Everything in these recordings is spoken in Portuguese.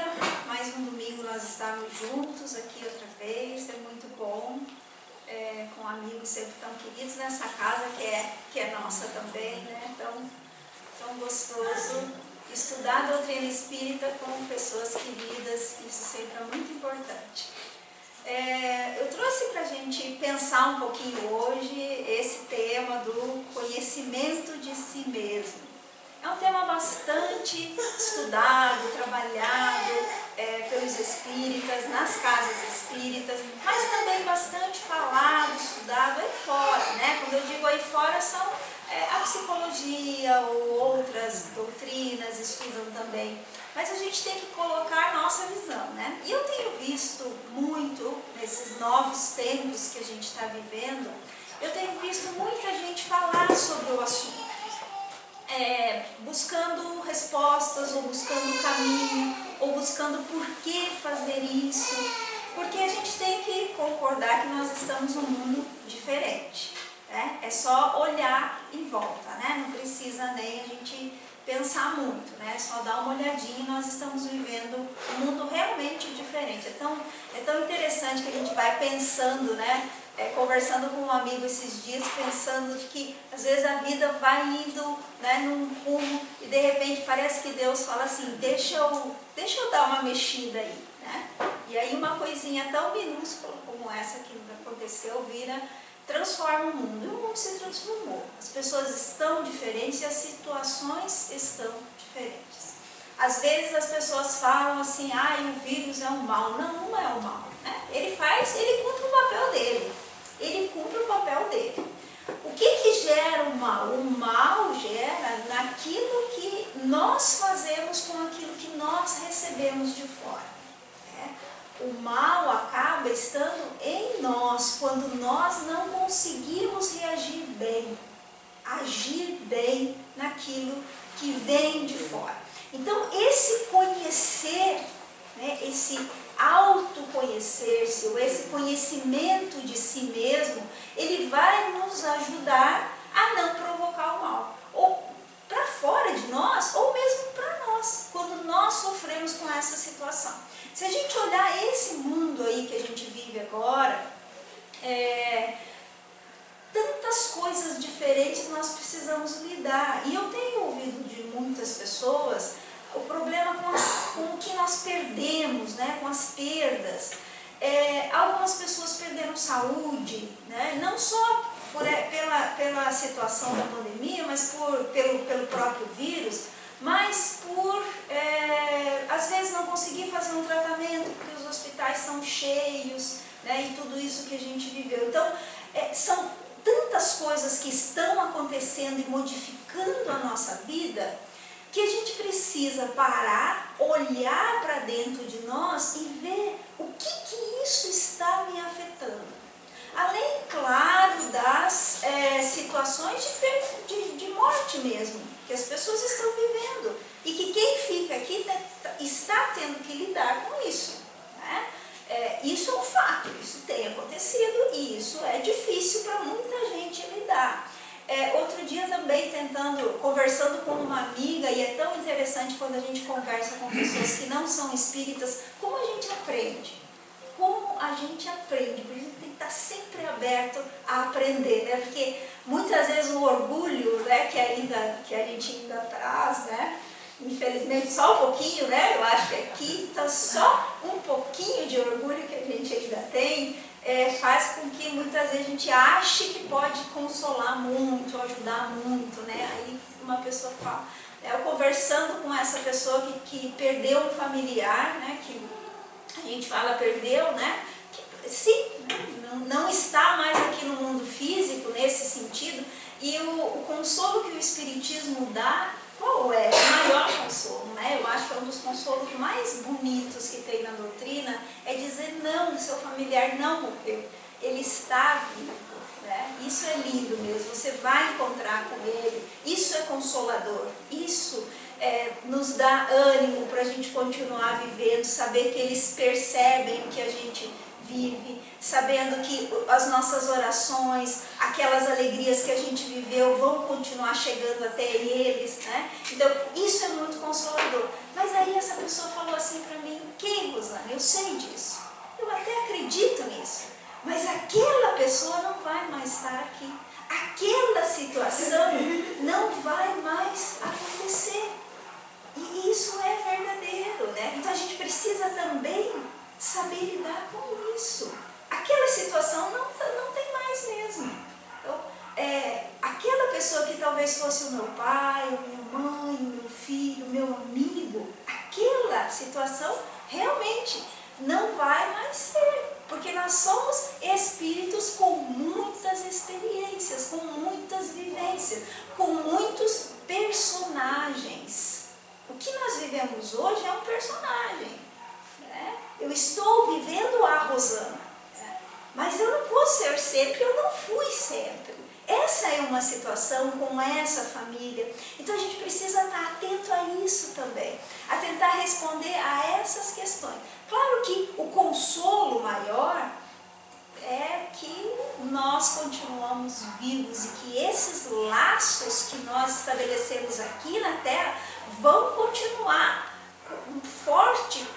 dia, mais um domingo nós estamos juntos aqui outra vez, é muito bom, com amigos sempre tão queridos nessa casa que é nossa também, né? Tão gostoso estudar a doutrina espírita com pessoas queridas, isso sempre é muito importante. Eu trouxe para a gente pensar um pouquinho hoje esse tema do conhecimento de si mesmo. É um tema bastante estudado, trabalhado pelos espíritas, nas casas espíritas, mas também bastante falado, estudado aí fora, né? Quando eu digo aí fora, são a psicologia ou outras doutrinas estudam também. Mas a gente tem que colocar a nossa visão, né? E eu tenho visto muito, nesses novos tempos que a gente está vivendo, eu tenho visto muita gente falar sobre o assunto. Buscando respostas, ou buscando caminho, ou buscando por que fazer isso, porque a gente tem que concordar que nós estamos num mundo diferente, né? É só olhar em volta, né? Não precisa nem a gente pensar muito, né? É só dar uma olhadinha e nós estamos vivendo um mundo realmente diferente. É tão interessante que a gente vai pensando, né? Conversando com um amigo esses dias, pensando que às vezes a vida vai indo, né, num rumo e de repente parece que Deus fala assim, deixa eu dar uma mexida aí, né? E aí uma coisinha tão minúscula como essa que aconteceu transforma o mundo. E o mundo se transformou. As pessoas estão diferentes e as situações estão diferentes. Às vezes as pessoas falam assim, o vírus é um mal. Não, não é um mal, né? Ele cumpre o papel dele. Ele cumpre o papel dele. O que gera o mal? O mal gera naquilo que nós fazemos com aquilo que nós recebemos de fora. Né? O mal acaba estando em nós, quando nós não conseguimos reagir bem, agir bem naquilo que vem de fora. Então, esse conhecer, né, esse autoconhecer-se, ou esse conhecimento de si mesmo, ele vai nos ajudar a não provocar o mal, ou para fora de nós, ou mesmo para nós, quando nós sofremos com essa situação. Se a gente olhar esse mundo aí que a gente vive agora, tantas coisas diferentes nós precisamos lidar. E eu tenho ouvido de muitas pessoas o problema com o que nós perdemos, né? Com as perdas. Algumas pessoas perderam saúde, né? Não só pela situação da pandemia, mas pelo próprio vírus, mas por, às vezes, não conseguir fazer um tratamento, porque os hospitais são cheios, né? E tudo isso que a gente viveu. Então, são tantas coisas que estão acontecendo e modificando a nossa vida, que a gente precisa parar, olhar para dentro de nós e ver o que isso está me afetando. Além, claro, das situações de morte mesmo, que as pessoas estão vivendo. E que quem fica aqui está tendo que lidar com isso. Né? Isso é um fato, isso tem acontecido e isso é difícil para muita gente lidar. Outro dia também conversando com uma amiga, e é tão interessante quando a gente conversa com pessoas que não são espíritas, como a gente aprende. Como a gente aprende, porque a gente tem que estar sempre aberto a aprender, né? Porque muitas vezes o orgulho, né, que a gente ainda traz, né? Infelizmente só um pouquinho, né? Eu acho que aqui está só um pouquinho de orgulho que a gente ainda tem, faz com que muitas vezes a gente ache que pode consolar muito, ajudar muito, né? Aí uma pessoa fala, eu conversando com essa pessoa que perdeu um familiar, né? Que a gente fala perdeu, né? Que, sim, não está mais aqui no mundo físico nesse sentido, e o consolo que o Espiritismo dá, qual é? O maior consolo, né? Eu acho que é um dos consolos mais bonitos que tem na doutrina, é dizer não, seu familiar não morreu, ele está vivo, né? Isso é lindo mesmo, você vai encontrar com ele, isso é consolador, isso nos dá ânimo para a gente continuar vivendo, saber que eles percebem o que a gente vive, sabendo que as nossas orações, aquelas alegrias que a gente viveu vão continuar chegando até eles, né? Então, isso é muito consolador. Mas aí essa pessoa falou assim para mim, sei disso, eu até acredito nisso, mas aquela pessoa não vai mais estar aqui, aquela situação não vai mais acontecer. E isso é verdadeiro, né? Então a gente precisa também saber lidar com isso. Aquela situação não tem mais mesmo. Então, aquela pessoa que talvez fosse o meu pai, a minha mãe, o meu filho, o meu amigo, aquela situação realmente não vai mais ser. Porque nós somos espíritos com muitas experiências, com muitas vivências, com muitos personagens. O que nós vivemos hoje é um personagem, né? Eu estou vivendo a Rosana, né? Mas eu não vou ser sempre, eu não fui sempre. Essa é uma situação com essa família. Então a gente precisa estar atento a isso também, a tentar responder a essas questões. Claro que o consolo maior é que nós continuamos vivos e que esses laços que nós estabelecemos aqui na Terra vão continuar forte,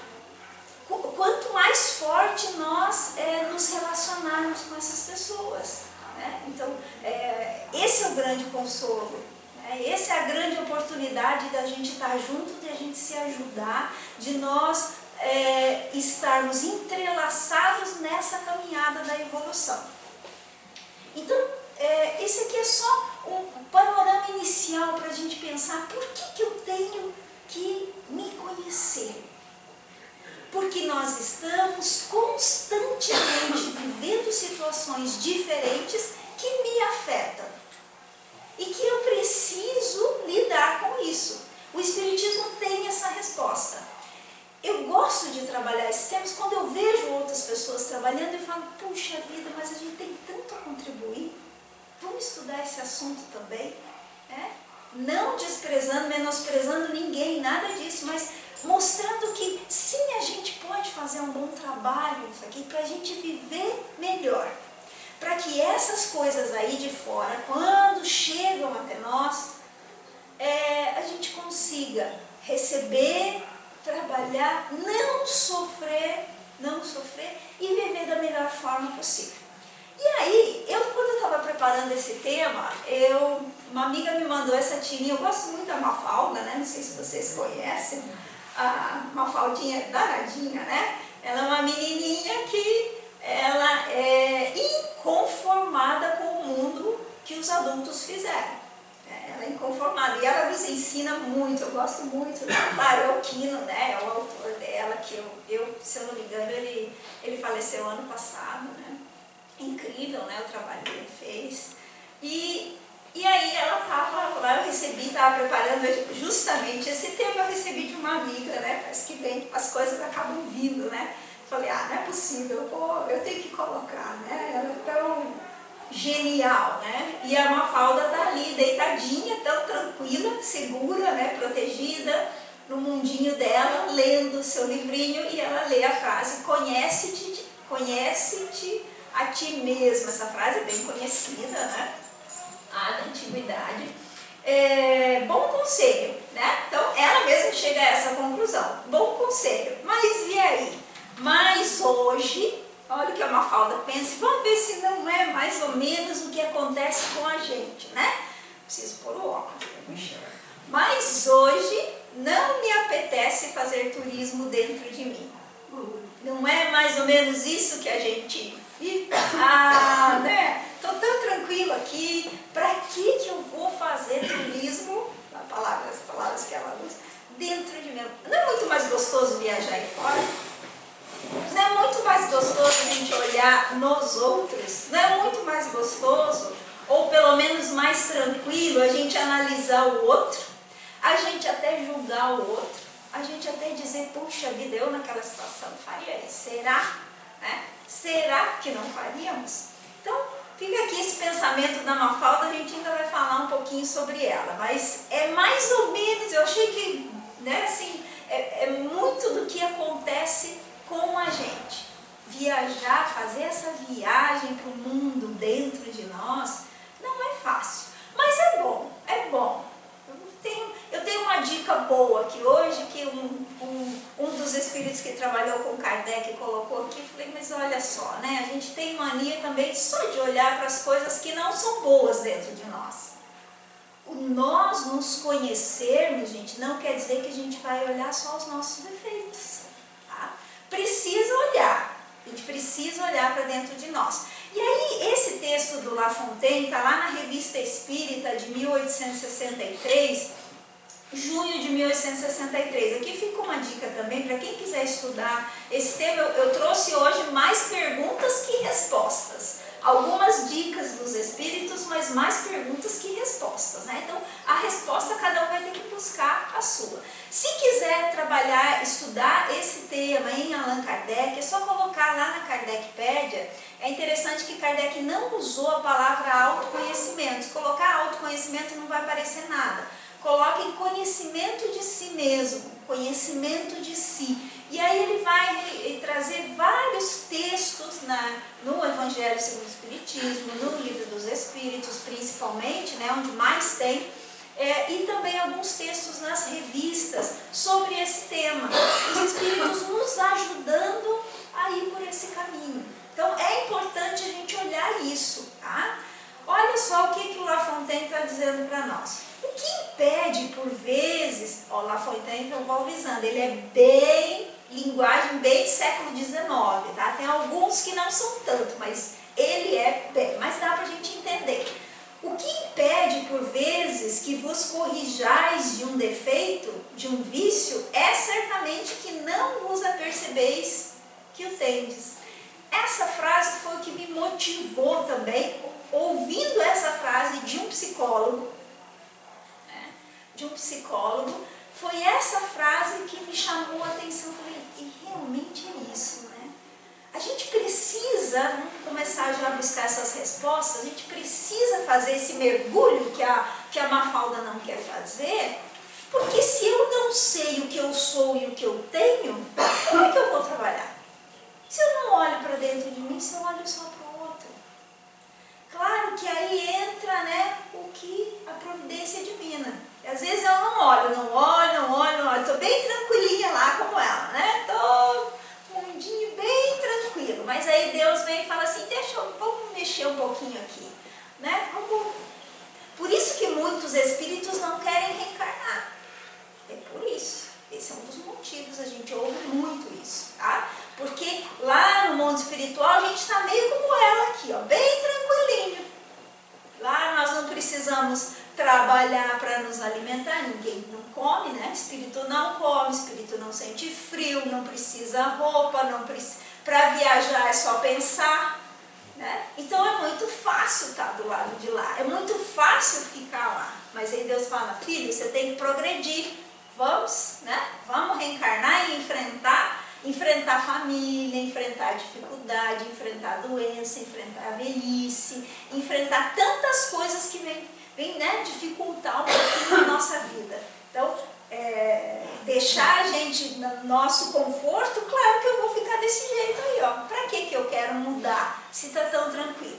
quanto mais forte nós nos relacionarmos com essas pessoas, né? Então, esse é o grande consolo, né? Essa é a grande oportunidade da gente estar junto, de a gente se ajudar, de nós estarmos entrelaçados nessa caminhada da evolução. Então, esse aqui é só um panorama inicial para a gente pensar por que eu tenho que me conhecer. Porque nós estamos constantemente vivendo situações diferentes que me afetam. E que eu preciso lidar com isso. O Espiritismo tem essa resposta. Eu gosto de trabalhar esses temas quando eu vejo outras pessoas trabalhando e falo, puxa vida, mas a gente tem tanto a contribuir. Vamos estudar esse assunto também, né? Não desprezando, menosprezando ninguém, nada disso, mas mostrando que sim, a gente pode fazer um bom trabalho nisso aqui para a gente viver melhor. Para que essas coisas aí de fora, quando chegam até nós, a gente consiga receber, trabalhar, não sofrer e viver da melhor forma possível. E aí, quando eu estava preparando esse tema, uma amiga me mandou essa tirinha, eu gosto muito da Mafalda, né? Não sei se vocês conhecem, a Mafaldinha danadinha, né? Ela é uma menininha que ela é inconformada com o mundo que os adultos fizeram. Ela é inconformada e ela nos ensina muito, eu gosto muito do Barão Quino, né? É o autor dela, que se eu não me engano, ele faleceu ano passado, né? Incrível, né, o trabalho que ele fez. E aí ela estava lá, eu estava preparando justamente esse tema, eu recebi de uma amiga, né? Parece que vem, as coisas acabam vindo, né? Falei, não é possível, eu tenho que colocar, né? Ela é tão genial, né? E a Mafalda está ali, deitadinha, tão tranquila, segura, né? Protegida, no mundinho dela, lendo o seu livrinho, e ela lê a frase, conhece-te a ti mesmo. Essa frase é bem conhecida, né? Da antiguidade. Bom conselho, né? Então, ela mesma chega a essa conclusão. Bom conselho. Mas e aí? Mas hoje, olha o que a Mafalda pensa, vamos ver se não é mais ou menos o que acontece com a gente, né? Preciso pôr o óculos, eu me enxergo. Mas hoje não me apetece fazer turismo dentro de mim. Não é mais ou menos isso que a gente vive? Né? Estou tão tranquilo aqui, para que eu vou fazer turismo, as palavras que ela usa, dentro de mim? Não é muito mais gostoso viajar aí fora? Não é muito mais gostoso a gente olhar nos outros? Não é muito mais gostoso, ou pelo menos mais tranquilo, a gente analisar o outro, a gente até julgar o outro, a gente até dizer, puxa vida, eu naquela situação faria isso, será? Né? Será que não faríamos? Então, fica aqui esse pensamento da Mafalda, a gente ainda vai falar um pouquinho sobre ela, mas é mais ou menos, eu achei que, né, assim, é muito do que acontece com a gente. Viajar, fazer essa viagem para o mundo dentro de nós, não é fácil, mas é bom, é bom. Eu tenho uma dica boa aqui hoje, que um dos dos espíritos que trabalhou com Kardec colocou aqui, falei, mas olha só, né? A gente tem mania também só de olhar para as coisas que não são boas dentro de nós. Nós nos conhecermos, gente, não quer dizer que a gente vai olhar só os nossos defeitos. Tá? Precisa olhar, a gente precisa olhar para dentro de nós. E aí, esse texto do La Fontaine está lá na Revista Espírita de 1863, junho de 1863. Aqui fica uma dica também para quem quiser estudar esse tema. Eu trouxe hoje mais perguntas que respostas. Algumas dicas dos espíritos, mas mais perguntas que respostas, né? Então, a resposta cada um vai ter que buscar a sua. Se quiser trabalhar, estudar esse tema em Allan Kardec, é só colocar lá na Kardecpédia. É interessante que Kardec não usou a palavra autoconhecimento. Se colocar autoconhecimento não vai aparecer nada. Coloquem conhecimento de si mesmo, conhecimento de si. E aí ele vai trazer vários textos no Evangelho segundo o Espiritismo, no Livro dos Espíritos, principalmente, né, onde mais tem, e também alguns textos nas revistas sobre esse tema. Os Espíritos nos ajudando a ir por esse caminho. Então é importante a gente olhar isso, tá? Olha só o que o La Fontaine está dizendo para nós. O que impede, por vezes, o La Fontaine eu vou avisando, ele é bem, linguagem bem século XIX, tá? Tem alguns que não são tanto, mas ele é bem, mas dá para a gente entender. O que impede, por vezes, que vos corrijais de um defeito, de um vício, é certamente que não vos apercebeis que o tendes. Essa frase foi o que me motivou também, ouvindo essa frase de um psicólogo, foi essa frase que me chamou a atenção. Eu falei, e realmente é isso, né? A gente precisa, vamos começar já a buscar essas respostas, a gente precisa fazer esse mergulho que a Mafalda não quer fazer, porque se eu não sei o que eu sou e o que eu tenho, como é que eu vou trabalhar? Se eu não olho para dentro de mim, se eu olho só para o outro. Claro que aí entra, né, a providência divina. E às vezes eu não olho, estou bem tranquilinha lá como ela, né? Estou mundinho bem tranquilo. Mas aí Deus vem e fala assim, vamos mexer um pouquinho aqui, né? Por isso que muitos espíritos não querem reencarnar. É por isso. Esse é um dos motivos, a gente ouve muito isso, tá? Porque lá no mundo espiritual a gente está meio como ela aqui, ó, bem tranquilinho. Lá nós não precisamos trabalhar para nos alimentar, ninguém não come, né? Espírito não come, espírito não sente frio, não precisa roupa, para viajar é só pensar, né? Então é muito fácil estar do lado de lá, é muito fácil ficar lá. Mas aí Deus fala, filho, você tem que progredir. Vamos, né? Vamos reencarnar e enfrentar a família, enfrentar a dificuldade, enfrentar a doença, enfrentar a velhice, enfrentar tantas coisas que vem, né, dificultar um pouquinho a nossa vida. Então, deixar a gente no nosso conforto, claro que eu vou ficar desse jeito aí, ó. Pra que eu quero mudar se tá tão tranquilo?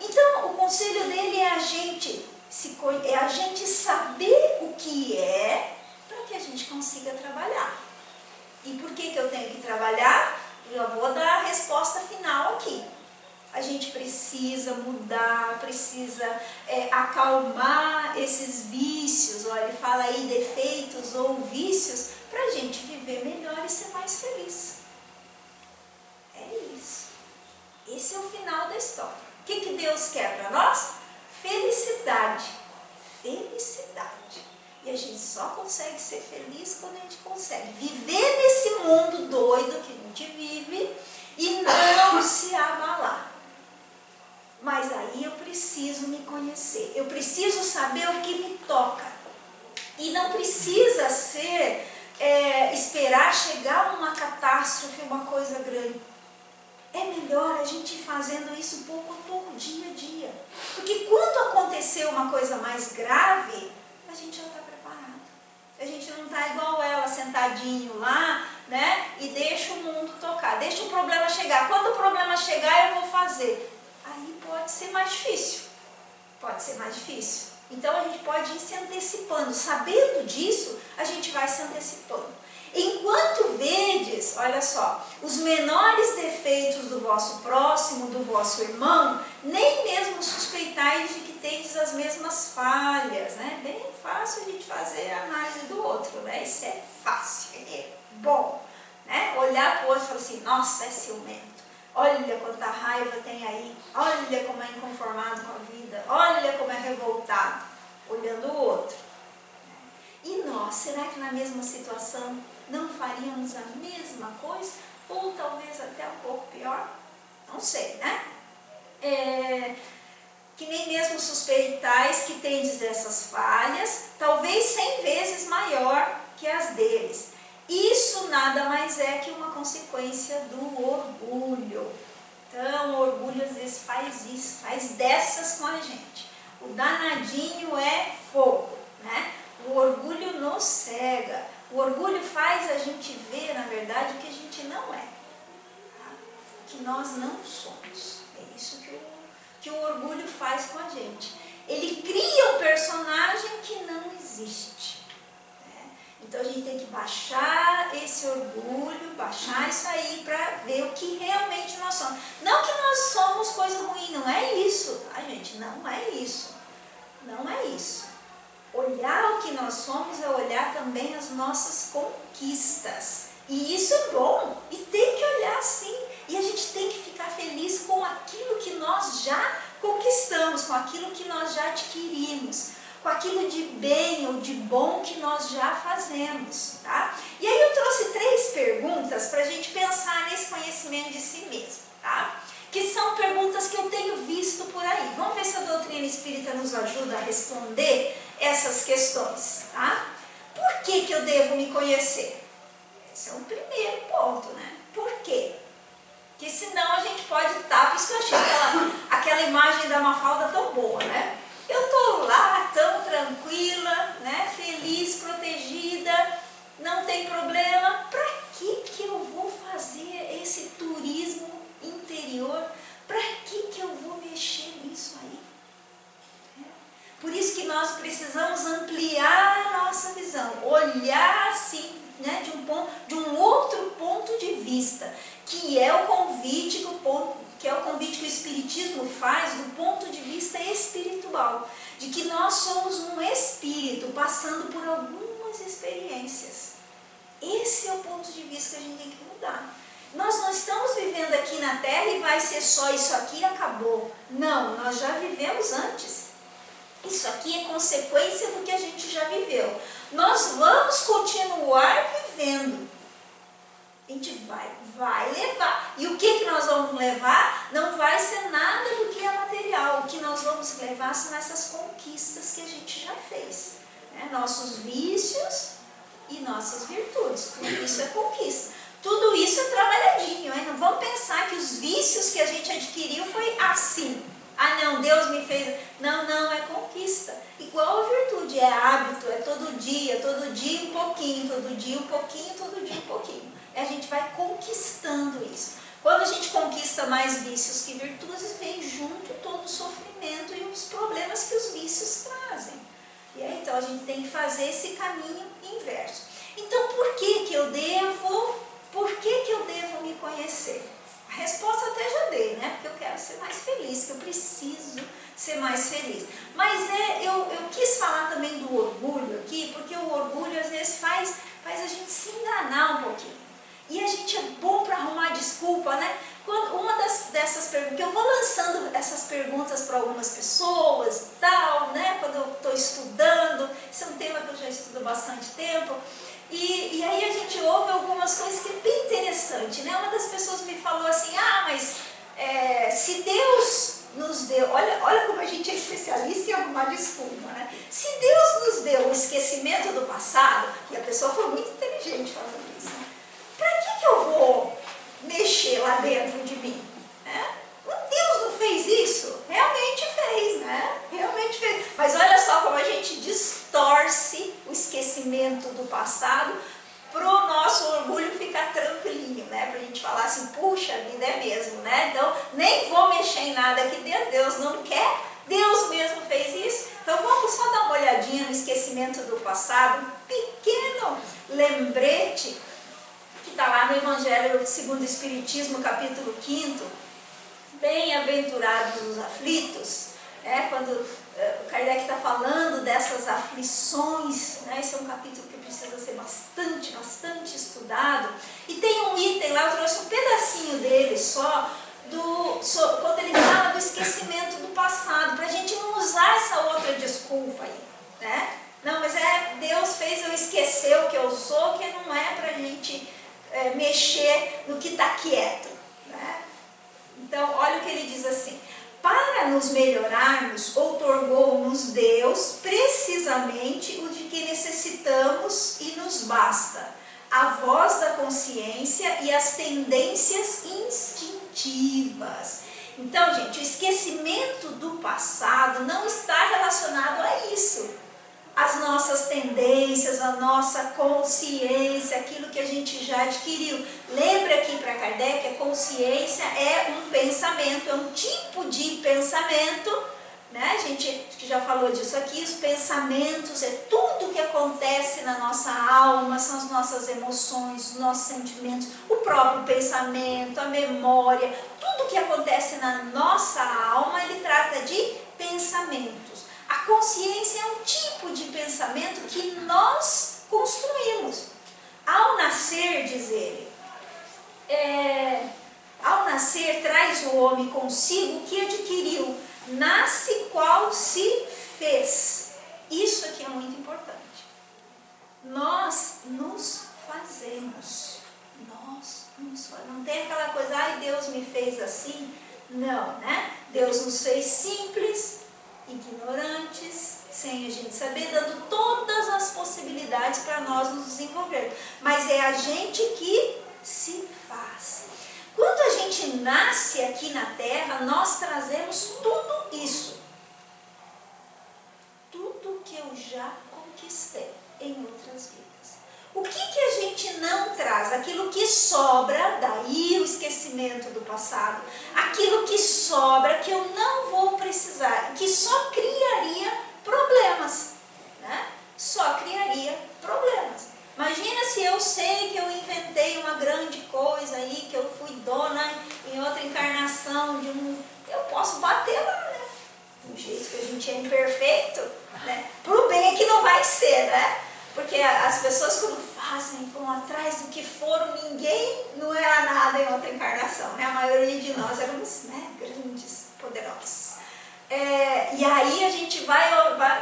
Então, o conselho dele é a gente saber o que é, para que a gente consiga trabalhar. E por que eu tenho que trabalhar? Eu vou dar a resposta final aqui. A gente precisa mudar, precisa acalmar esses vícios. Olha, ele fala aí defeitos ou vícios, para a gente viver melhor e ser mais feliz. É isso. Esse é o final da história. O que Deus quer para nós? Felicidade. Felicidade. E a gente só consegue ser feliz quando a gente consegue viver nesse mundo doido que a gente vive e não se abalar. Mas aí eu preciso me conhecer, eu preciso saber o que me toca. E não precisa ser, esperar chegar uma catástrofe, uma coisa grande. É melhor a gente ir fazendo isso pouco a pouco, dia a dia. Porque quando acontecer uma coisa mais grave, a gente já está preparado. A gente não está igual ela, sentadinho lá, né? E deixa o mundo tocar, deixa o problema chegar. Quando o problema chegar, eu vou fazer. Aí pode ser mais difícil. Pode ser mais difícil. Então a gente pode ir se antecipando. Sabendo disso, a gente vai se antecipando. Enquanto olha só, os menores defeitos do vosso próximo, do vosso irmão, nem mesmo suspeitais de que tendes as mesmas falhas, né? Bem fácil a gente fazer a análise do outro, né? Isso é fácil, é bom, né? Olhar para o outro e falar assim, nossa, é ciumento, olha quanta raiva tem aí, olha como é inconformado com a vida, olha como é revoltado, olhando o outro. E nós, será que na mesma situação não faríamos a mesma coisa? Ou talvez até um pouco pior? Não sei, né? Que nem mesmo suspeitais que tendes essas falhas, talvez 100 vezes maior que as deles. Isso nada mais é que uma consequência do orgulho. Então, o orgulho às vezes faz isso, faz dessas com a gente. O danadinho é fogo, né? O orgulho nos cega. O orgulho faz a gente ver, na verdade, o que a gente não é. Tá? O que nós não somos. É isso que o orgulho faz com a gente. Ele cria um personagem que não existe. Né? Então a gente tem que baixar esse orgulho, baixar isso aí para ver o que realmente nós somos. Não que nós somos coisa ruim, não é isso, tá, gente? Não é isso. Não é isso. Olhar o que nós somos é olhar também as nossas conquistas. E isso é bom, e tem que olhar assim. E a gente tem que ficar feliz com aquilo que nós já conquistamos, com aquilo que nós já adquirimos, com aquilo de bem ou de bom que nós já fazemos, tá? E aí eu trouxe 3 perguntas para a gente pensar nesse conhecimento de si mesmo, tá? Que são perguntas que eu tenho visto por aí. Vamos ver se a doutrina espírita nos ajuda a responder essas questões, tá? Por que eu devo me conhecer? Esse é o primeiro ponto, né? Por quê? Porque senão a gente pode estar, por isso que eu achei aquela imagem da Mafalda tão boa, né? Eu tô lá tão tranquila, né? Feliz, protegida, não tem problema. Para que eu vou fazer esse turismo interior? Para que eu vou mexer nisso aí? Por isso que nós precisamos ampliar a nossa visão, olhar assim, né, de um outro ponto de vista, que é o convite que o Espiritismo faz do ponto de vista espiritual, de que nós somos um espírito passando por algumas experiências. Esse é o ponto de vista que a gente tem que mudar. Nós não estamos vivendo aqui na Terra e vai ser só isso aqui e acabou. Não, nós já vivemos antes. Isso aqui é consequência do que a gente já viveu. Nós vamos continuar vivendo. A gente vai levar. E o que nós vamos levar? Não vai ser nada do que é material. O que nós vamos levar são essas conquistas que a gente já fez. Né? Nossos vícios e nossas virtudes. Tudo isso é conquista. Tudo isso é trabalhadinho. Hein? Não vamos pensar que os vícios que a gente adquiriu foi assim. Ah não, Deus me fez... Não, é conquista. Igual a virtude, é hábito, é todo dia um pouquinho, todo dia um pouquinho, todo dia um pouquinho. E a gente vai conquistando isso. Quando a gente conquista mais vícios que virtudes, vem junto todo o sofrimento e os problemas que os vícios trazem. E aí, então a gente tem que fazer esse caminho inverso. Então por que eu devo me conhecer? A resposta até já dei, né? Porque eu quero ser mais feliz, que eu preciso ser mais feliz. Mas eu quis falar também do orgulho aqui, porque o orgulho às vezes faz a gente se enganar um pouquinho. E a gente é bom para arrumar desculpa, né? Uma dessas perguntas, que eu vou lançando essas perguntas para algumas pessoas e tal, né? Quando eu estou estudando, esse é um tema que eu já estudo há bastante tempo. E aí a gente ouve algumas coisas que é bem interessante, né? Uma das pessoas me falou assim, mas se Deus nos deu, olha como a gente é especialista em arrumar desculpa, né? Se Deus nos deu o esquecimento do passado, e a pessoa foi muito inteligente falando isso, né? Para que eu vou mexer lá dentro de mim? Né? Deus não fez isso? Realmente fez, né? Realmente fez. Mas olha só como a gente distorce o esquecimento do passado para o nosso orgulho ficar tranquilinho, né? Para a gente falar assim, puxa, a vida é mesmo, né? Então, nem vou mexer em nada aqui dentro, Deus não quer, Deus mesmo fez isso. Então, vamos só dar uma olhadinha no esquecimento do passado, um pequeno lembrete que está lá no Evangelho segundo o Espiritismo, capítulo 5, bem-aventurados os aflitos, quando o Kardec está falando dessas aflições, esse é um capítulo que precisa ser bastante estudado, e tem um item lá, eu trouxe um pedacinho dele só, quando ele fala do esquecimento do passado, para a gente não usar essa outra desculpa aí, né? Não, mas Deus fez eu esquecer o que eu sou, que não é para a gente mexer no que está quieto, né? Então, olha o que ele diz assim: para nos melhorarmos, outorgou-nos Deus precisamente o de que necessitamos e nos basta, a voz da consciência e as tendências instintivas. Então, gente, o esquecimento do passado não está relacionado a isso. As nossas tendências, a nossa consciência, aquilo que a gente já adquiriu. Lembra aqui para Kardec, a consciência é um pensamento, é um tipo de pensamento, né? A gente já falou disso aqui, os pensamentos é tudo que acontece na nossa alma, são as nossas emoções, os nossos sentimentos, o próprio pensamento, a memória, tudo que acontece na nossa alma, ele trata de pensamentos. A consciência é um tipo de pensamento que nós construímos. Ao nascer, diz ele, ao nascer traz o homem consigo o que adquiriu, nasce qual se fez. Isso aqui é muito importante. Nós nos fazemos. Não tem aquela coisa, ai, Deus me fez assim. Não, né? Deus nos fez simples, ignorantes, sem a gente saber, dando todas as possibilidades para nós nos desenvolvermos. Mas é a gente que se faz. Quando a gente nasce aqui na Terra, nós trazemos tudo isso. Tudo que eu já conquistei em outras vidas. O que a gente não traz? Aquilo que sobra, daí o esquecimento do passado. Aquilo que sobra, que eu não vou precisar, que só criaria problemas, né? Só criaria problemas. Imagina se eu sei que eu inventei uma grande coisa aí, que eu fui dona em outra encarnação de eu posso bater lá, né? Do jeito que a gente é imperfeito, né? Pro bem é que não vai ser, né? Porque as pessoas quando fazem, vão atrás do que foram, ninguém não era nada em outra encarnação, né? A maioria de nós éramos, né, grandes, poderosos. E aí a gente vai,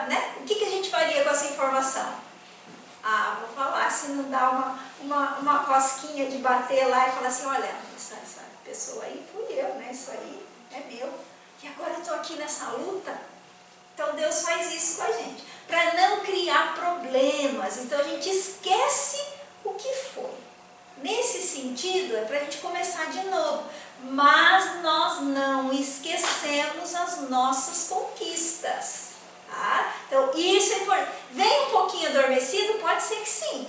né? O que a gente faria com essa informação? Ah, vou falar, se não dá uma cosquinha de bater lá e falar assim, olha, essa pessoa aí fui eu, né? Isso aí é meu. E agora eu estou aqui nessa luta. Então Deus faz isso com a gente, para não criar problemas. Então a gente esquece o que foi. Nesse sentido, é para a gente começar de novo. Mas nós não esquecemos as nossas conquistas. Tá? Então isso é importante. Vem um pouquinho adormecido? Pode ser que sim.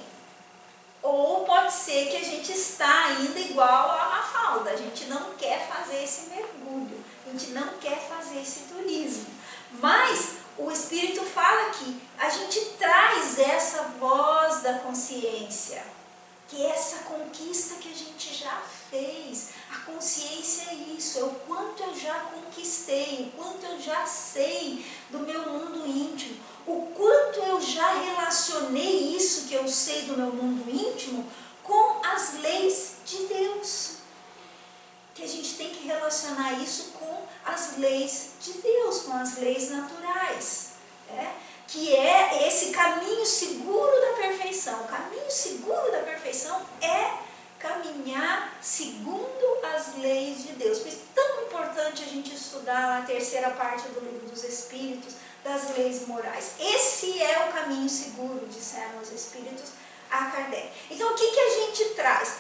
Ou pode ser que a gente está ainda igual a Mafalda. A gente não quer fazer esse mergulho. A gente não quer fazer esse turismo. Mas o Espírito fala que a gente traz essa voz da consciência, que é essa conquista que a gente já fez. A consciência é isso, é o quanto eu já conquistei, o quanto eu já sei do meu mundo íntimo, o quanto eu já relacionei isso que eu sei do meu mundo íntimo com as leis de Deus. Que a gente tem que relacionar isso com as leis de Deus, com as leis naturais, né? Que é esse caminho seguro da perfeição. O caminho seguro da perfeição é caminhar segundo as leis de Deus. Por isso é tão importante a gente estudar a terceira parte do Livro dos Espíritos, das leis morais. Esse é o caminho seguro, disseram os Espíritos a Kardec. Então o que a gente traz?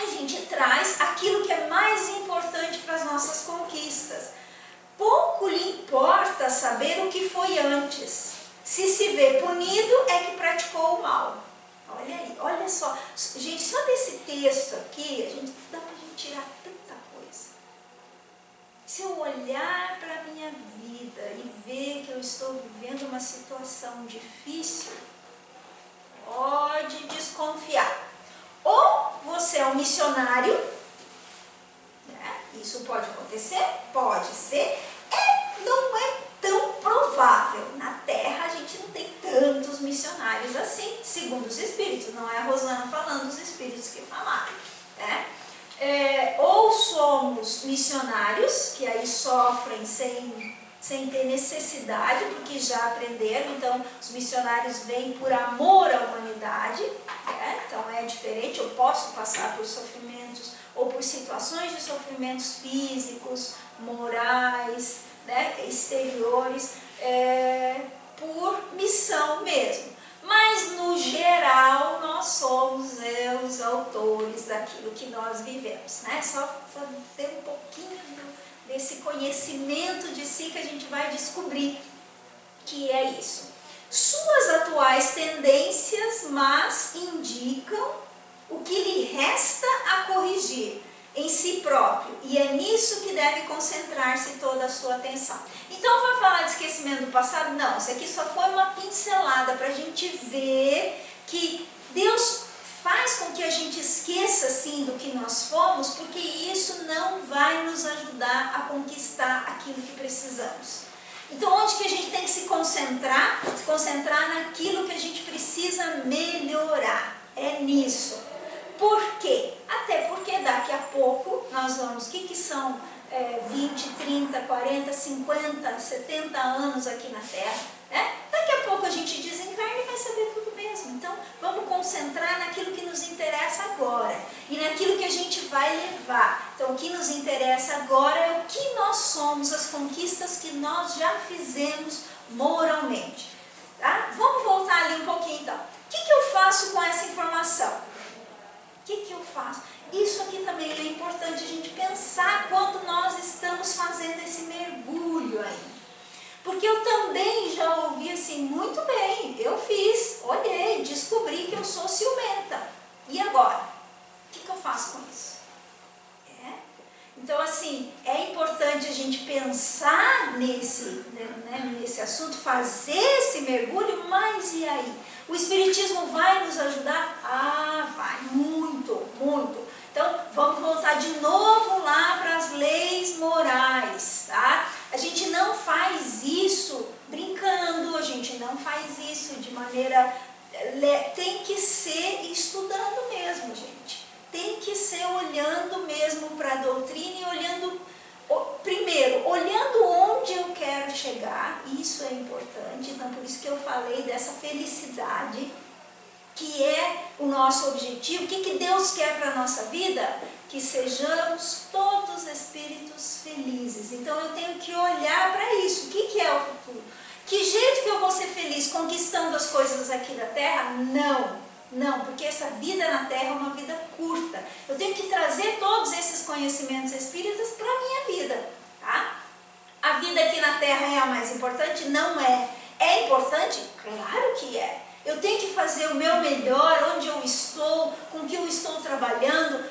A gente traz aquilo que é mais importante para as nossas conquistas. Pouco lhe importa saber o que foi antes. Se vê punido, é que praticou o mal. Olha aí, olha só. Gente, só desse texto aqui, dá para a gente tirar tanta coisa. Se eu olhar para a minha vida e ver que eu estou vivendo uma situação difícil, pode desconfiar. Ou você missionário, né? Isso pode acontecer? Pode ser. Não é tão provável. Na Terra a gente não tem tantos missionários assim, segundo os Espíritos. Não é a Rosana falando, os Espíritos que falaram, né? Ou somos missionários, que aí sofrem sem ter necessidade, porque já aprenderam. Então, os missionários vêm por amor à humanidade, né? Então é diferente. Eu posso passar por sofrimentos ou por situações de sofrimentos físicos, morais, né? Exteriores, por missão mesmo. Mas, no geral, nós somos os autores daquilo que nós vivemos, né? Só ter um pouquinho desse conhecimento de si que a gente vai descobrir que é isso. Suas atuais tendências, mas indicam o que lhe resta a corrigir em si próprio, e é nisso que deve concentrar-se toda a sua atenção. Então, vai falar de esquecimento do passado? Não, isso aqui só foi uma pincelada para a gente ver que Deus faz com que a gente esqueça, assim, do que nós fomos, porque isso não vai nos ajudar a conquistar aquilo que precisamos. Então, onde que a gente tem que se concentrar? Se concentrar naquilo que a gente precisa melhorar. É nisso. Por quê? Até porque daqui a pouco nós vamos, o que são 20, 30, 40, 50, 70 anos aqui na Terra, né? Daqui a pouco a gente desencarna e vai saber tudo mesmo. Então, vamos concentrar naquilo que nos interessa agora e naquilo que a gente vai levar. Então, o que nos interessa agora é o que nós somos, as conquistas que nós já fizemos moralmente. Tá? Vamos voltar ali um pouquinho então. O que eu faço com essa informação? O que eu faço? Isso aqui também é importante a gente pensar quando nós estamos fazendo esse mergulho aí. Porque eu também já ouvi assim, muito bem, eu fiz, olhei, descobri que eu sou ciumenta. E agora? O que eu faço com isso? Então, assim, é importante a gente pensar nesse assunto, fazer esse mergulho, mas e aí? O Espiritismo vai nos ajudar? Ah, vai, muito, muito. Então, vamos voltar de novo lá para as leis morais, tá? A gente não faz isso brincando, a gente não faz isso de maneira... Tem que ser estudando mesmo, gente. Tem que ser olhando mesmo para a doutrina e olhando, primeiro, olhando onde eu quero chegar, isso é importante. Então, por isso que eu falei dessa felicidade, que é o nosso objetivo. O que Deus quer para a nossa vida? Que sejamos todos espíritos felizes. Então, eu tenho que olhar para isso. O que é o futuro? Que jeito que eu vou ser feliz conquistando as coisas aqui da Terra? Não, porque essa vida na Terra é uma vida curta. Eu tenho que trazer todos esses conhecimentos espíritas para a minha vida, tá? A vida aqui na Terra é a mais importante? Não é. É importante? Claro que é. Eu tenho que fazer o meu melhor, onde eu estou, com o que eu estou trabalhando,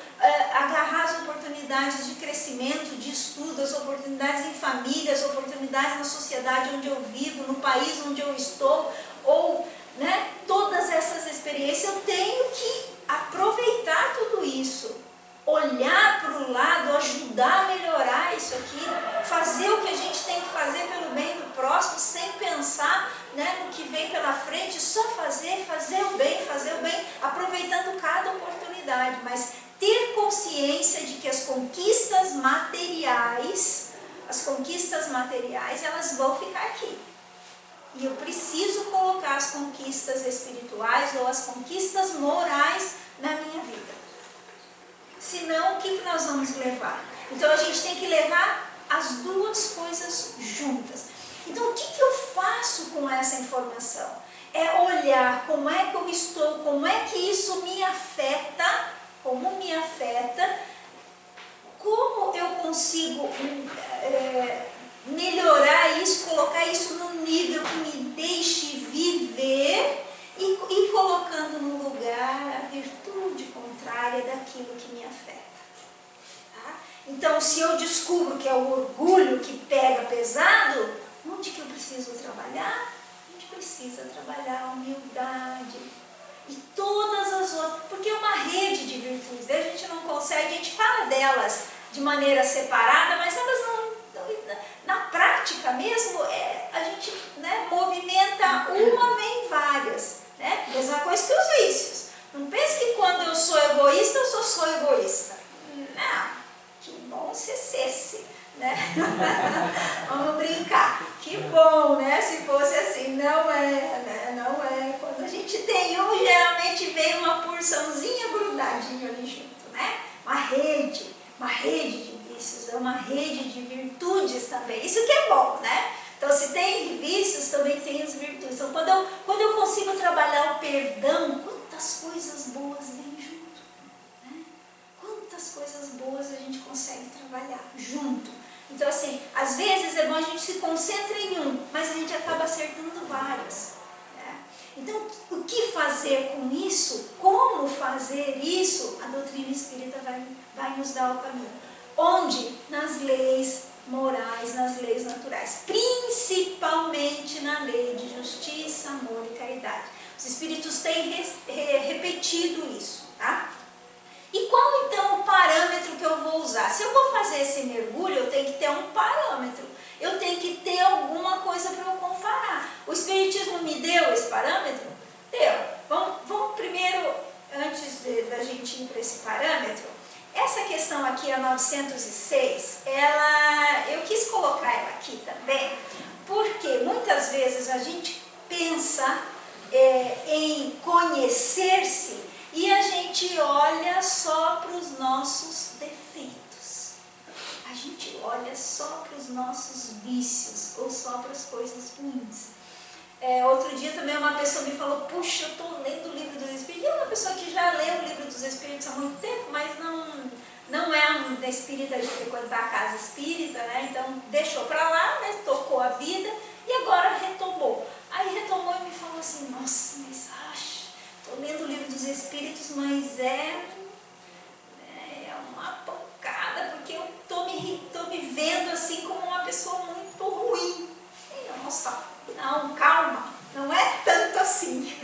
agarrar as oportunidades de crescimento, de estudo, as oportunidades em família, as oportunidades na sociedade onde eu vivo, no país onde eu estou, ou... né? Todas essas experiências, eu tenho que aproveitar tudo isso, olhar para o lado, ajudar a melhorar isso aqui, fazer o que a gente tem que fazer pelo bem do próximo, sem pensar, né, no que vem pela frente, só fazer o bem, aproveitando cada oportunidade, mas ter consciência de que as conquistas materiais, elas vão ficar aqui. E eu preciso colocar as conquistas espirituais ou as conquistas morais na minha vida. Senão, o que nós vamos levar? Então, a gente tem que levar as duas coisas juntas. Então, o que eu faço com essa informação? É olhar como é que eu estou, como é que isso me afeta, como eu consigo... melhorar isso, colocar isso num nível que me deixe viver e colocando no lugar a virtude contrária daquilo que me afeta. Tá? Então, se eu descubro que é o orgulho que pega pesado, onde que eu preciso trabalhar? A gente precisa trabalhar a humildade. E todas as outras, porque é uma rede de virtudes, a gente não consegue, a gente fala delas de maneira separada, mas elas não, na prática mesmo, a gente, né, movimenta uma, vem várias, né? Mesma coisa que os vícios. Não pense que quando eu sou egoísta, eu só sou egoísta. Não, que bom se cesse, né? Vamos brincar. Que bom, né? Se fosse assim, não é, né? Não é. Quando a gente tem um, geralmente vem uma porçãozinha grudadinha ali junto, né? Uma rede de vícios, é uma rede de virtudes também. Isso que é bom, né? Então, se tem vícios, também tem as virtudes. Então, quando eu consigo trabalhar o perdão, quantas coisas boas vêm junto, né? Quantas coisas boas a gente consegue trabalhar junto. Então, assim, às vezes é bom a gente se concentra em um, mas a gente acaba acertando várias, né? Então, o que fazer com isso? Como fazer isso? A doutrina espírita vai nos dar o caminho. Onde? Nas leis morais, nas leis naturais, principalmente na lei de justiça, amor e caridade. Os espíritos têm repetido isso, tá? E qual então o parâmetro que eu vou usar? Se eu vou fazer esse mergulho, eu tenho que ter um parâmetro, eu tenho que ter alguma coisa para eu comparar. O Espiritismo me deu esse parâmetro? Deu. Vamos primeiro, antes da gente ir para esse parâmetro, essa questão aqui, a 906, eu quis colocar ela aqui também, porque muitas vezes a gente pensa em conhecer-se e a gente olha só para os nossos defeitos. A gente olha só para os nossos vícios ou só para as coisas ruins. Outro dia também uma pessoa me falou, puxa, eu estou lendo o Livro dos Espíritos. E é uma pessoa que já leu o Livro dos Espíritos há muito tempo, mas não é uma espírita de frequentar a casa espírita, né? Então deixou para lá, né? Tocou a vida e agora retomou. Aí retomou e me falou assim, nossa, mas estou lendo o Livro dos Espíritos, mas é uma pancada, porque eu estou me vendo assim como uma pessoa muito ruim. E, nossa, não, calma, não é tanto assim,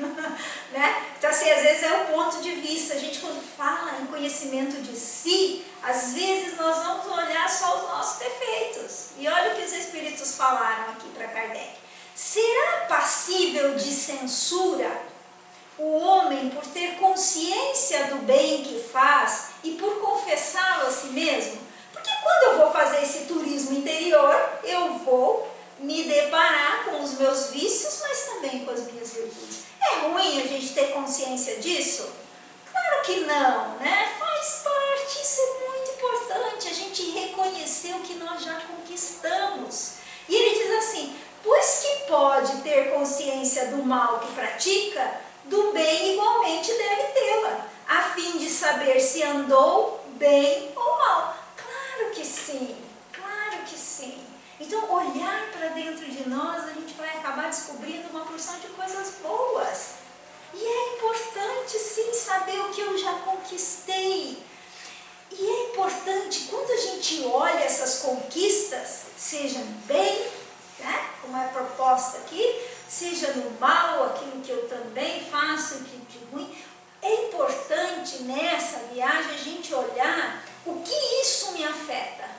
né? Então, assim, às vezes é o ponto de vista. A gente, quando fala em conhecimento de si, às vezes nós vamos olhar só os nossos defeitos. E olha o que os Espíritos falaram aqui para Kardec. Será passível de censura o homem por ter consciência do bem que faz e por confessá-lo a si mesmo? Porque quando eu vou fazer esse turismo interior, eu vou me deparar com os meus vícios, mas também com as minhas virtudes. É ruim a gente ter consciência disso? Claro que não, né? Faz parte, isso é muito importante, a gente reconhecer o que nós já conquistamos. E ele diz assim, pois que pode ter consciência do mal que pratica, do bem igualmente deve tê-la, a fim de saber se andou bem ou mal. Claro que sim, claro que sim. Então, olhar para dentro de nós, a gente vai acabar descobrindo uma porção de coisas boas. E é importante, sim, saber o que eu já conquistei. E é importante, quando a gente olha essas conquistas, seja no bem, né, como é proposta aqui, seja no mal, aquilo que eu também faço, que de ruim, é importante nessa viagem a gente olhar o que isso me afeta.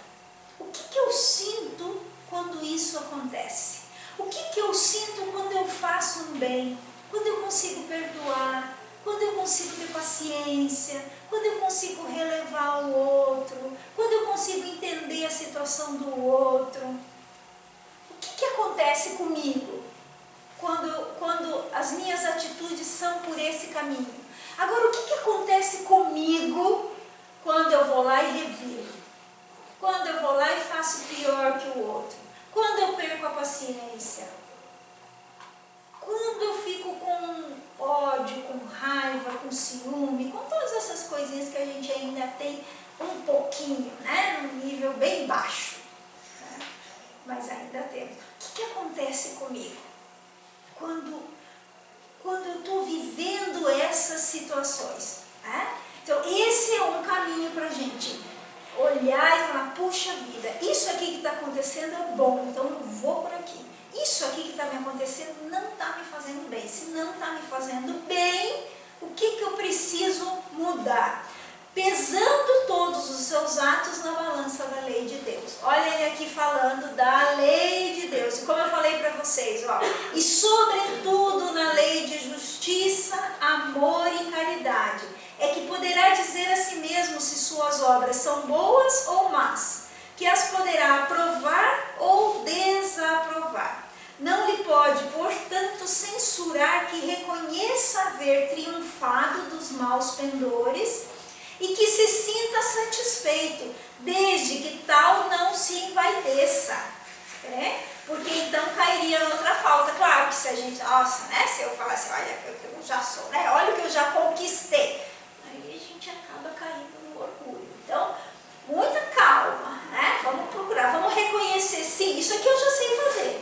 O que eu sinto quando isso acontece? O que eu sinto quando eu faço um bem? Quando eu consigo perdoar? Quando eu consigo ter paciência? Quando eu consigo relevar o outro? Quando eu consigo entender a situação do outro? O que acontece comigo quando as minhas atitudes são por esse caminho? Agora, o que acontece comigo quando eu vou lá e reviro? Quando eu vou lá e faço pior que o outro? Quando eu perco a paciência? Quando eu fico com ódio, com raiva, com ciúme, com todas essas coisinhas que a gente ainda tem um pouquinho, né? Num nível bem baixo, né? Mas ainda temos. O que acontece comigo? Quando eu estou vivendo essas situações, né? Então, esse é um caminho para a gente olhar e falar, puxa vida, isso aqui que está acontecendo é bom, então eu vou por aqui. Isso aqui que está me acontecendo não está me fazendo bem. Se não está me fazendo bem, O que eu preciso mudar? Pesando todos os seus atos na balança da lei de Deus. Olha ele aqui falando da lei de Deus. E como eu falei para vocês, ó, e sobretudo na lei de justiça, amor e caridade, é que poderá dizer a si mesmo se suas obras são boas ou más, que as poderá aprovar ou desaprovar. Não lhe pode, portanto, censurar que reconheça haver triunfado dos maus pendores e que se sinta satisfeito, desde que tal não se envaideça, porque então cairia em outra falta. Claro que se a gente, nossa, né, se eu falasse, olha o que eu já sou, né, olha o que eu já conquistei, aí a gente acaba caindo no orgulho. Então, muita calma, né, vamos procurar, vamos reconhecer, sim, isso aqui eu já sei fazer,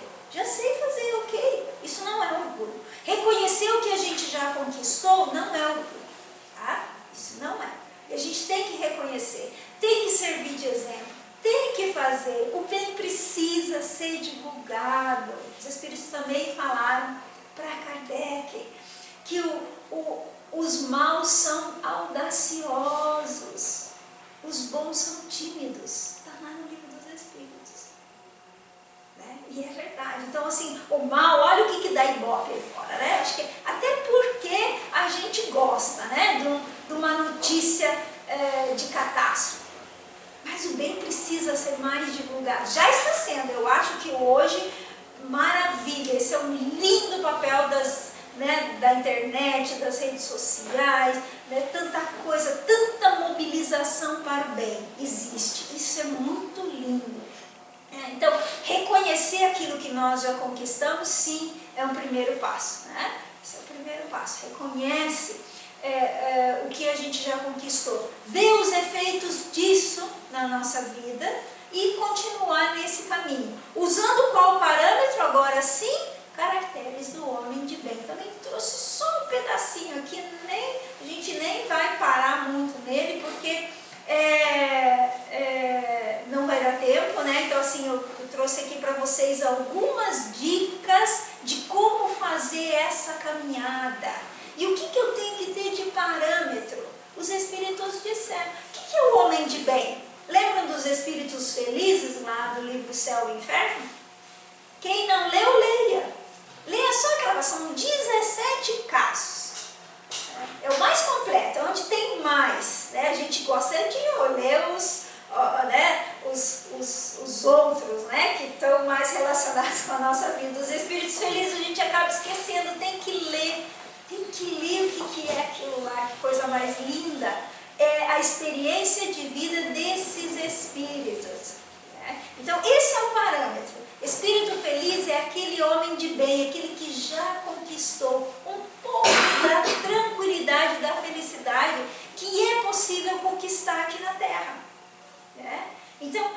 ok, isso não é orgulho. Reconhecer o que a gente já conquistou não é orgulho, tá? Isso não é. A gente tem que reconhecer, tem que servir de exemplo, tem que fazer. O bem precisa ser divulgado. Os Espíritos também falaram para Kardec que os maus são audaciosos, os bons são tímidos. Está lá no Livro dos Espíritos. Né? E é verdade. Então, assim, o mal, olha o que dá ibope aí fora, né? Acho que até porque a gente gosta, né, de uma notícia de catástrofe. Mas o bem precisa ser mais divulgado. Já está sendo, eu acho que hoje, maravilha, esse é um lindo papel da internet, das redes sociais, né, tanta coisa, tanta mobilização para o bem existe. Isso é muito lindo. Então, reconhecer aquilo que nós já conquistamos, sim, é um primeiro passo. Né? Esse é o primeiro passo. Reconhece o que a gente já conquistou. Vê os efeitos disso na nossa vida e continuar nesse caminho. Usando qual parâmetro? Agora sim, caracteres do homem de bem. Também trouxe só um pedacinho aqui, a gente nem vai parar muito nele, porque não vai dar tempo, né? Então, assim, eu trouxe aqui para vocês algumas dicas de como fazer essa caminhada. E o que eu tenho que ter de parâmetro? Os Espíritos disseram. O que é o homem de bem? Lembram dos Espíritos Felizes lá do livro Céu e Inferno? Quem não leu, leia. Leia só aquela, são 17 casos. É o mais completo, é onde tem mais. Né? A gente gosta de ler os outros, né, que estão mais relacionados com a nossa vida. Os Espíritos Felizes a gente acaba esquecendo, tem que ler o que é aquilo lá, que coisa mais linda. É a experiência de vida desses espíritos. Né? Então, esse é o parâmetro. Espírito feliz é aquele homem de bem, aquele que já conquistou um pouco da tranquilidade, da felicidade que é possível conquistar aqui na Terra. Né? Então,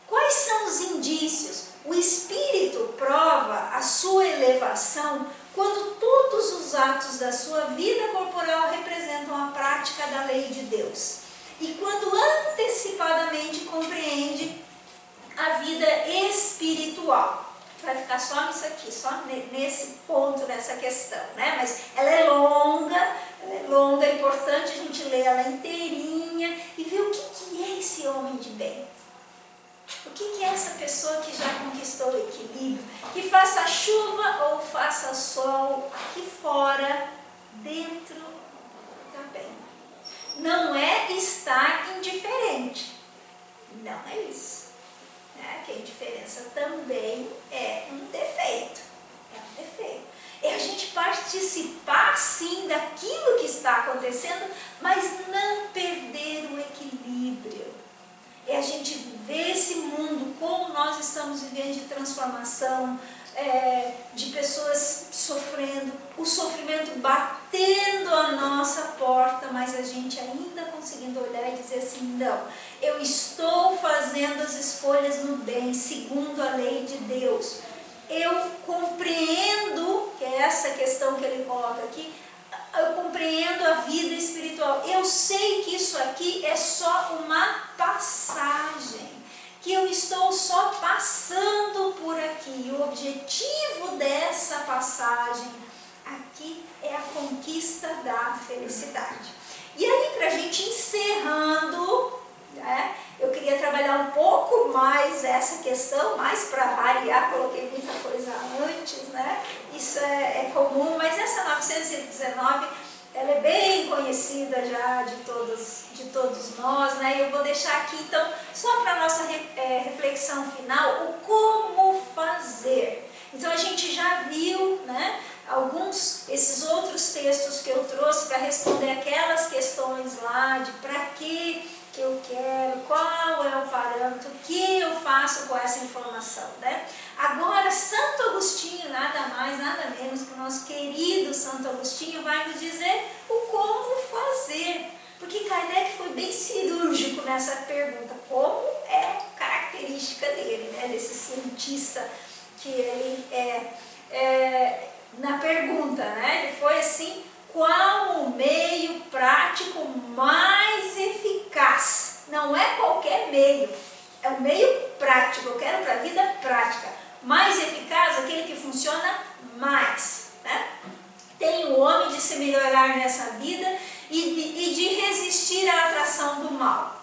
quais são os indícios? O espírito prova a sua elevação quando todos os atos da sua vida corporal representam a prática da lei de Deus. E quando antecipadamente compreende a vida espiritual. Vai ficar só nisso aqui, só nesse ponto, nessa questão, né? Mas ela é longa, é importante a gente ler ela inteirinha e ver o que é esse homem de bem. O que é essa pessoa que já conquistou o equilíbrio? Que faça chuva ou faça sol, aqui fora, dentro, está bem. Não é estar indiferente. Não é isso. Que a indiferença também é um defeito. É a gente participar, sim, daquilo que está acontecendo, mas não perder o equilíbrio. É a gente ver esse mundo, como nós estamos vivendo de transformação, de pessoas sofrendo, o sofrimento batendo a nossa porta, mas a gente ainda conseguindo olhar e dizer assim, não, eu estou fazendo as escolhas no bem, segundo a lei de Deus. Eu compreendo, que é essa questão que ele coloca aqui, eu compreendo a vida espiritual. Eu sei que isso aqui é só uma passagem, que eu estou só passando por aqui. O objetivo dessa passagem aqui é a conquista conquista da felicidade. E aí, para a gente encerrando, né, eu queria trabalhar um pouco mais essa questão, mais para variar, coloquei muita coisa antes, né? Isso é comum, mas essa 919, ela é bem conhecida já de todos nós, né? Eu vou deixar aqui, então, só para a nossa reflexão final, o como fazer. Então, a gente já viu, né, esses outros textos que eu trouxe para responder aquelas questões lá de para que eu quero, qual é o parâmetro, o que eu faço com essa informação, né? Agora, Santo Agostinho, nada mais, nada menos que o nosso querido Santo Agostinho, vai nos dizer o como fazer. Porque Kardec foi bem cirúrgico nessa pergunta, como é característica dele, né? Desse cientista que ele na pergunta, né? Ele foi assim: qual o meio prático mais eficaz? Não é qualquer meio, é o meio prático. Eu quero para a vida prática. Mais eficaz, aquele que funciona mais, né? Tem o homem de se melhorar nessa vida e de resistir à atração do mal.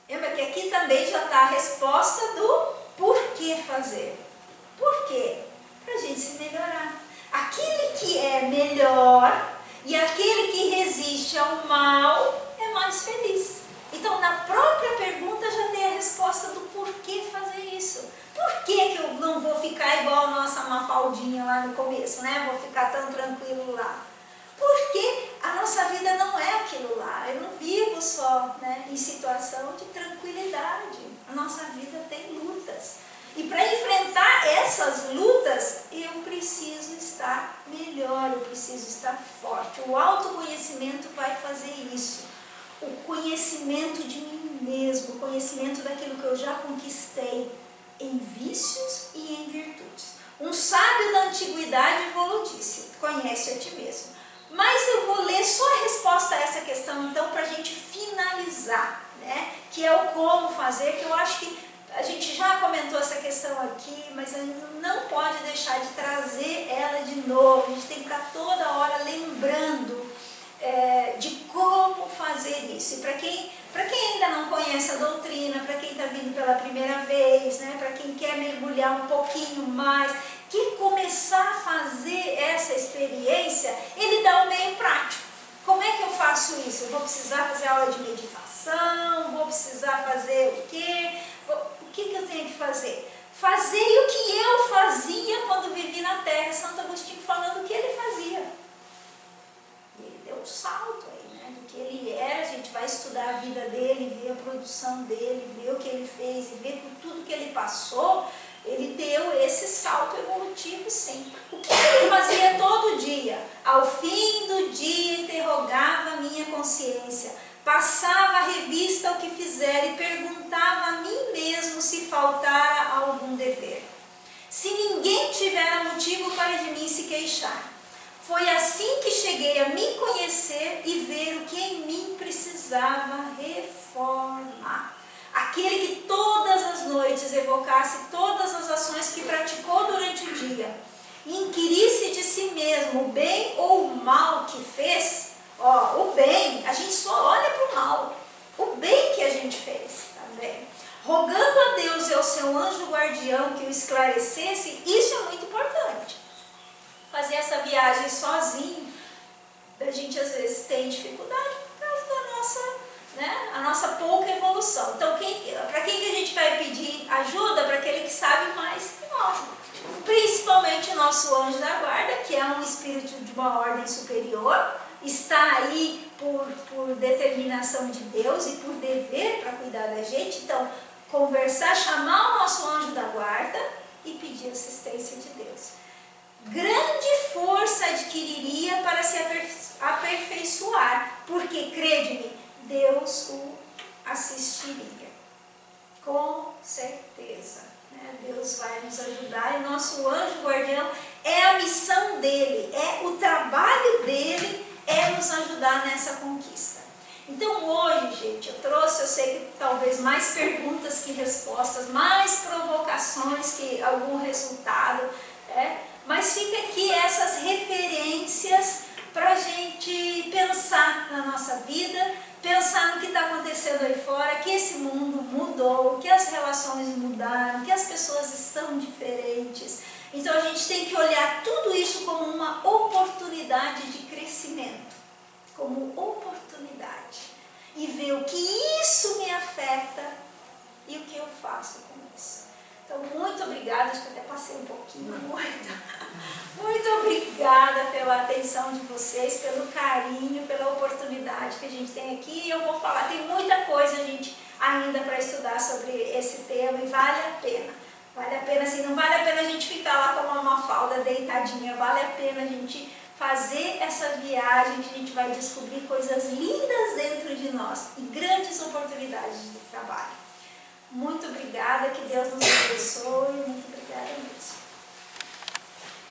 Lembra que aqui também já está a resposta do porquê fazer. Por quê? Para a gente se melhorar. Aquele que é melhor e aquele que resiste ao mal é mais feliz. Então, na própria pergunta já tem a resposta do porquê fazer isso. Por que eu não vou ficar igual a nossa Mafaldinha lá no começo, né? Vou ficar tão tranquilo lá. Porque a nossa vida não é aquilo lá. Eu não vivo só, né, em situação de tranquilidade. A nossa vida tem lutas. E para enfrentar essas lutas, eu preciso estar melhor, eu preciso estar forte. O autoconhecimento vai fazer isso. O conhecimento de mim mesmo, o conhecimento daquilo que eu já conquistei em vícios e em virtudes. Um sábio da antiguidade falou disse: conhece a ti mesmo. Mas eu vou ler só a resposta a essa questão, então, para a gente finalizar, né? Que é o como fazer, que eu acho que a gente já comentou essa questão aqui, mas a gente não pode deixar de trazer ela de novo. A gente tem que estar toda hora lembrando de como fazer isso. E para quem ainda não conhece a doutrina, para quem está vindo pela primeira vez, né, para quem quer mergulhar um pouquinho mais, quer começar a fazer essa experiência, ele dá um meio prático. Como é que eu faço isso? Eu vou precisar fazer aula de meditação, vou precisar fazer o quê? O que eu tenho que fazer? Fazer o que eu fazia quando vivi na Terra. Santo Agostinho falando o que ele fazia. E ele deu um salto aí, né? Do que ele era. A gente vai estudar a vida dele, ver a produção dele, ver o que ele fez e ver por tudo que ele passou. Ele deu esse salto evolutivo, sim. O que ele fazia todo dia? Ao fim do dia, interrogava a minha consciência. Passava a revista ao que fizera e perguntava a mim mesmo se faltara algum dever. Se ninguém tivera motivo para de mim se queixar. Foi assim que cheguei a me conhecer e ver o que em mim precisava reformar. Aquele que todas as noites evocasse todas as ações que praticou durante o dia, e inquirisse de si mesmo o bem ou o mal que fez. O bem, a gente só olha para o mal, o bem que a gente fez também. Rogando a Deus e ao seu anjo guardião que o esclarecesse, isso é muito importante. Fazer essa viagem sozinho, a gente às vezes tem dificuldade por causa da a nossa pouca evolução. Então, para quem que a gente vai pedir ajuda? Para aquele que sabe mais que nós. Principalmente o nosso anjo da guarda, que é um espírito de uma ordem superior, está aí por determinação de Deus e por dever para cuidar da gente. Então, conversar, chamar o nosso anjo da guarda e pedir assistência de Deus. Grande força adquiriria para se aperfeiçoar, porque, crede-me, Deus o assistiria. Com certeza, né? Deus vai nos ajudar e nosso anjo guardião é a missão dele, é o trabalho dele, é nos ajudar nessa conquista. Então hoje, gente, eu sei que talvez mais perguntas que respostas, mais provocações que algum resultado. Mas fica aqui essas referências para a gente pensar na nossa vida, pensar no que está acontecendo aí fora, que esse mundo mudou, que as relações mudaram, que as pessoas estão diferentes. Então a gente tem que olhar tudo isso como uma oportunidade de crescimento, como oportunidade, e ver o que isso me afeta e o que eu faço com isso. Então, muito obrigada, acho que até passei um pouquinho, muito obrigada pela atenção de vocês, pelo carinho, pela oportunidade que a gente tem aqui. E eu vou falar, tem muita coisa, gente, ainda para estudar sobre esse tema, e vale a pena. Vale a pena, assim, não vale a pena a gente ficar lá com uma falda deitadinha, vale a pena a gente fazer essa viagem, que a gente vai descobrir coisas lindas dentro de nós e grandes oportunidades de trabalho. Muito obrigada, que Deus nos abençoe.